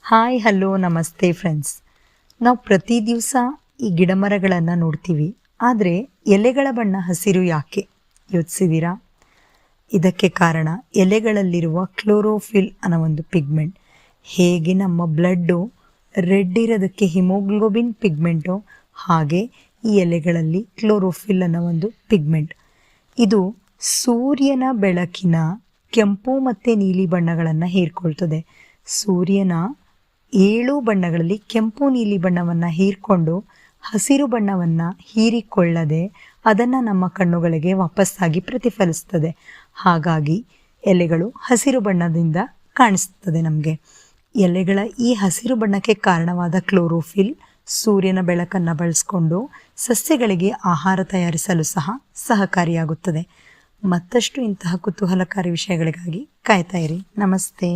Hi hello ನಮಸ್ತೆ friends. ನಾವು ಪ್ರತಿ ದಿವಸ ಈ ಗಿಡಮರಗಳನ್ನು ನೋಡ್ತೀವಿ, ಆದರೆ ಎಲೆಗಳ ಬಣ್ಣ ಹಸಿರು ಯಾಕೆ ಯೋಚಿಸಿದ್ದೀರಾ? ಇದಕ್ಕೆ ಕಾರಣ ಎಲೆಗಳಲ್ಲಿರುವ ಕ್ಲೋರೋಫಿಲ್ ಅನ್ನೋ ಒಂದು ಪಿಗ್ಮೆಂಟ್. ಹೇಗೆ ನಮ್ಮ ಬ್ಲಡ್ಡು ರೆಡ್ ಇರೋದಕ್ಕೆ ಹಿಮೋಗ್ಲೋಬಿನ್ ಪಿಗ್ಮೆಂಟು, ಹಾಗೆ ಈ ಎಲೆಗಳಲ್ಲಿ ಕ್ಲೋರೋಫಿಲ್ ಅನ್ನೋ ಒಂದು ಪಿಗ್ಮೆಂಟ್. ಇದು ಸೂರ್ಯನ ಬೆಳಕಿನ ಕೆಂಪು ಮತ್ತು ನೀಲಿ ಬಣ್ಣಗಳನ್ನು ಹೀರ್ಕೊಳ್ತದೆ. ಸೂರ್ಯನ 7 ಬಣ್ಣಗಳಲ್ಲಿ ಕೆಂಪು ನೀಲಿ ಬಣ್ಣವನ್ನು ಹೀರ್ಕೊಂಡು ಹಸಿರು ಬಣ್ಣವನ್ನು ಹೀರಿಕೊಳ್ಳದೆ ಅದನ್ನು ನಮ್ಮ ಕಣ್ಣುಗಳಿಗೆ ವಾಪಸ್ಸಾಗಿ ಪ್ರತಿಫಲಿಸ್ತದೆ. ಹಾಗಾಗಿ ಎಲೆಗಳು ಹಸಿರು ಬಣ್ಣದಿಂದ ಕಾಣಿಸ್ತದೆ ನಮಗೆ. ಎಲೆಗಳ ಈ ಹಸಿರು ಬಣ್ಣಕ್ಕೆ ಕಾರಣವಾದ ಕ್ಲೋರೋಫಿಲ್ ಸೂರ್ಯನ ಬೆಳಕನ್ನು ಬಳಸ್ಕೊಂಡು ಸಸ್ಯಗಳಿಗೆ ಆಹಾರ ತಯಾರಿಸಲು ಸಹ ಸಹಕಾರಿಯಾಗುತ್ತದೆ. ಮತ್ತಷ್ಟು ಇಂತಹ ಕುತೂಹಲಕಾರಿ ವಿಷಯಗಳಿಗಾಗಿ ಕಾಯ್ತಾ ಇರಿ. ನಮಸ್ತೆ.